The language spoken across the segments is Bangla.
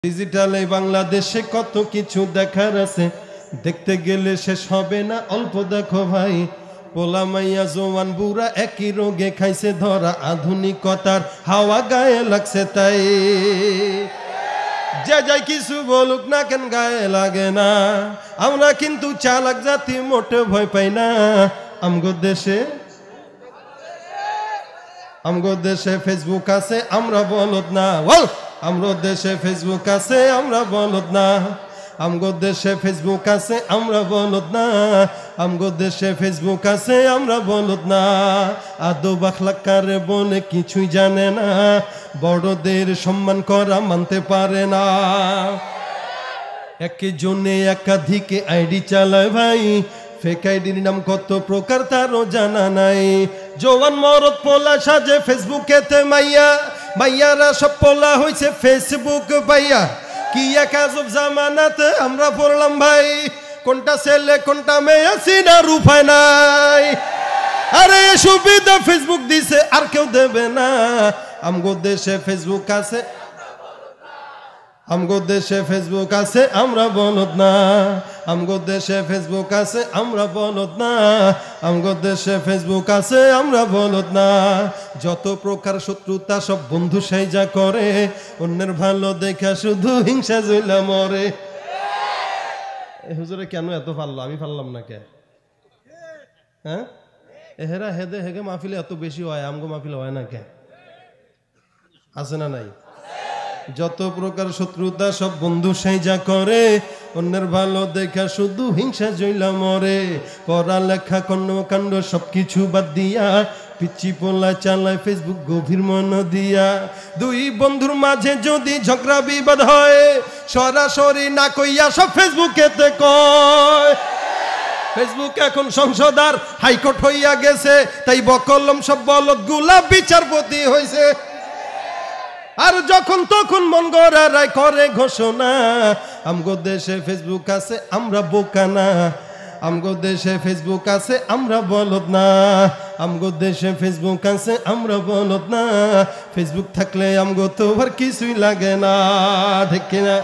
ডিজিটাল এই বাংলাদেশে কত কিছু দেখার আছে, দেখতে গেলে শেষ হবে না। অল্প দেখো ভাই, পোলা মাইয়া জোয়ান বুড়া একই রোগে খাইছে ধরা। আধুনিকতার হাওয়া গায়ে লাগছে তাই যে যাই কিছু বলুক না কেন গায়ে লাগে না। আমরা কিন্তু চালাক জাতি, মোটে ভয় পাই না। আমগো দেশে ফেসবুক আছে, আমরা বলদ না। আমগো দেশে ফেসবুক আছে, আমরা বলদ না। আমগো দেশে ফেসবুক আছে, আমরা বলদ না। আমগো দেশে ফেসবুক আছে, আমরা বলদ না। আদব আখলাক কারে বলে কিছুই জানে না, বড়দের সম্মান করা মানতে পারে না। একজনে একাধিক আইডি চালায় ভাই, ফেক আইডির নাম কত প্রকার তারও জানা নাই। জওয়ান মরদ পোলা সাজে ফেসবুকেতে মাইয়া, মাইয়ারা সব পোলা হইছে ফেসবুক পাইয়া। কি এক আজব জামানাতে আমরা পড়লাম ভাই, কোনটা ছেলে কোনটা মেয়ে চিনার উপায় নাই। আরে সুবিধা ফেসবুক দিছে আর কেউ দেবে না। আমগো দেশে ফেসবুক আছে, আমগো দেশে ফেসবুক আছে, আমরা বলদ না। আমগো দেশে ফেসবুক আছে, আমরা বলদ না। আমগো দেশে ফেসবুক আছে, আমরা বলদ না। যত প্রকার শত্রুতা সব বন্ধু সাইজা করে, অন্যের ভালো দেখা শুধু হিংসা জইলা মরে। হুজুরে কেন এত পারলো, আমি পারলাম না কে? হ্যাঁ, এহেরা হেদে হেগে মাহফিলে এত বেশি হয়, আমগো মাহফিলে হয় না কে? আছে না নাই? যত প্রকার শত্রুতা সব বন্ধু সাইজা করে, অন্যের ভালো দেখা শুধু হিংসা জইলা মরে। পড়ালেখা কর্মকাণ্ড সবকিছু বাদ দিয়া, পিচ্ছি পোলা চালায় ফেসবুক গভীর মন দিয়া। দুই বন্ধুর মাঝে যদি ঝগড়া বিবাদ হয়, সরাসরি না কইয়া সব ফেসবুকেতে কয়। ফেসবুক এখন সংসদার হাইকোর্ট হইয়া গেছে, তাই বকলম সব বলদ গুলা বিচারপতি হইছে। আর যখন তখন মন গড়া রায় করে ঘোষণা। আমগো দেশে ফেসবুক আছে, আমরা বোকা না। আমগো দেশে ফেসবুক আছে, আমরা বলদ না। আমগো দেশে ফেসবুক আছে, আমরা বলদ না। ফেসবুক থাকলে আমগো তো আর কিছুই লাগে না, ঠিক কিনা?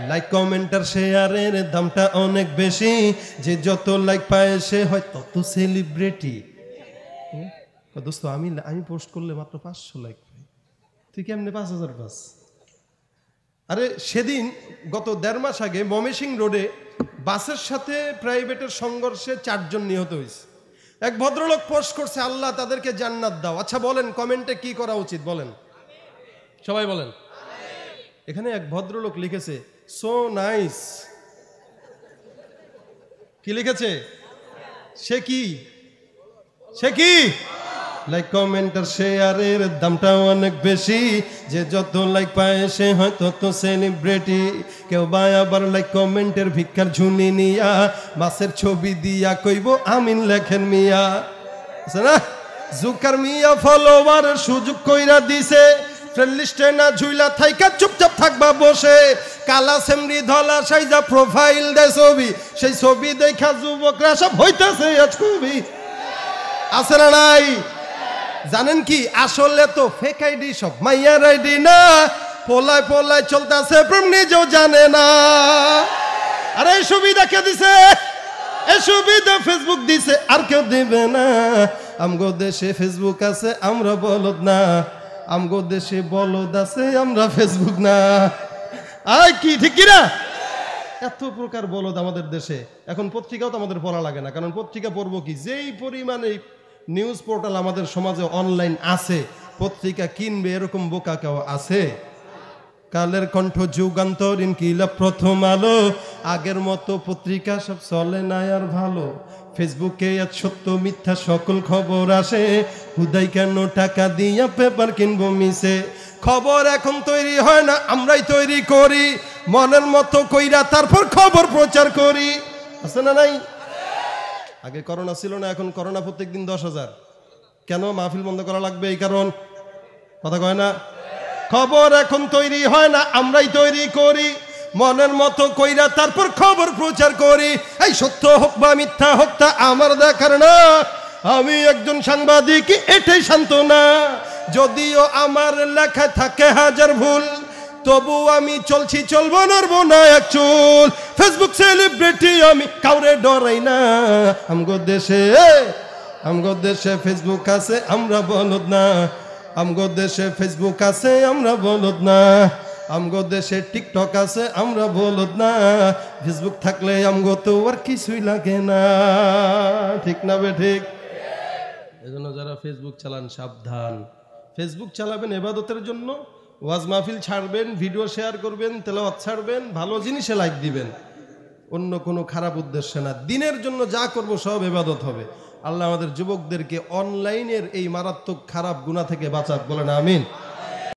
লাইক কমেন্ট আর শেয়ারের দামটা অনেক বেশি, যে যত লাইক পায় সে হয় তত সেলিব্রিটি। দোস্ত আমি পোস্ট করলে মাত্র 500 লাইক, তুই কেমনে 5000 পাস? আরে সেদিন গত 1.5 মাস আগে ময়মনসিংহ রোডে বাসের সাথে প্রাইভেটের সংঘর্ষে 4 জন নিহত হয়েছে। এক ভদ্রলোক পোস্ট করছে, আল্লাহ তাদেরকে জান্নাত দাও। আচ্ছা বলেন কমেন্টে কি করা উচিত বলেন, সবাই বলেন। এখানে এক ভদ্রলোক লিখেছে সো নাইস। কি লিখেছে? সে কি লাইক কমেন্ট আর শেয়ারের দামটা অনেক বেশি, যে যত লাইক পায় সে হয় তত সেলিব্রিটি। কেউ বা আবার লাইক কমেন্টের ভিক্ষার ঝুনি নিয়া, মাছের ছবি দিয়া কইব আমিন লেখেন মিয়া। আছে না? জুকার মিয়া ফলোয়ার সুযোগ কইরা দিছে, ফ্রেন্ড লিস্টে না ঝুইলা থাইকা চুপচাপ থাকবা বসে। কালা সেমরি ধলা সাইজা প্রোফাইল দে ছবি, সেই ছবি দেখা যুবকরা সব হইতাছে আজ কবি। আছে না নাই? জানেন কি, আসলে তো ফেক আইডি সব মাইয়ার আইডি না। পোলায় পোলায় চলতেছে প্রেম, নিজেও জানে না। আরে এই সুবিধা কে দিছে? এই সুবিধা ফেসবুক দিছে, আর কেউ দিবে না। আমগো দেশে ফেসবুক আছে, আমরা বলদ না। আমগো দেশে বলদ আছে, আমরা ফেসবুক না। আয় কি ঠিক কিনা? এত প্রকার বলদ আমাদের দেশে। এখন পত্রিকাও তো আমাদের পড়া লাগে না, কারণ পত্রিকা পড়বো কি? যেই পরিমাণে নিউজ পোর্টাল আমাদের সমাজে অনলাইন আছে, পত্রিকা কিনবে এরকম বোকা কেউ আছে? কালের কণ্ঠ, যুগান্তর, ইনকিলাব, প্রথম আলো, আগের মতো পত্রিকা সব চলে না আর ভালো। ফেসবুকে আজ সত্য মিথ্যা সকল খবর আসে, হুদাই কেন টাকা দিয়া পেপার কিনবো মিশে। খবর এখন তৈরি হয় না, আমরাই তৈরি করি মনের মতো কইরা, তারপর খবর প্রচার করি। আছে না নাই? আগে করোনা ছিল না, এখন করোনা প্রত্যেকদিন 10,000। কেন? মাহফিল বন্ধ করা লাগবে এই কারণ। কথা কয় না? খবর এখন তৈরি হয় না, আমরাই তৈরি করি মনের মতো কইরা, তারপর খবর প্রচার করি। এই সত্য হোক বা মিথ্যা হোক তা আমার দেখার না, আমি একজন সাংবাদিক, এটাই সান্ত্বনা। যদিও আমার লেখা থাকে হাজার ভুল, তবু আমি চলছি, চলবো, নড়বো না এক চুল। ফেসবুক সেলিব্রিটি আমি, কাউরে ডরাই না। আমগো দেশে ফেসবুক আছে, আমরা বলদ না। আমগো দেশে ফেসবুক আছে, আমরা বলদ না। আমগো দেশে টিকটক আছে, আমরা বলদ না। ফেসবুক থাকলে আমগো তো আর কিছুই লাগে না। ঠিক না বে ঠিক? এজন্য যারা ফেসবুক চালান সাবধান। ফেসবুক চালাবেন ইবাদতের জন্য, ওয়াজ মাহফিল ছাড়বেন, ভিডিও শেয়ার করবেন, তেলাওয়াত ছাড়বেন, ভালো জিনিসে লাইক দিবেন, অন্য কোনো খারাপ উদ্দেশ্যে না। দিনের জন্য যা করব সব ইবাদত হবে। আল্লাহ আমাদের যুবকদেরকে অনলাইনের এই মারাত্মক খারাপ গুনাহ থেকে বাঁচাক, বলেন আমিন।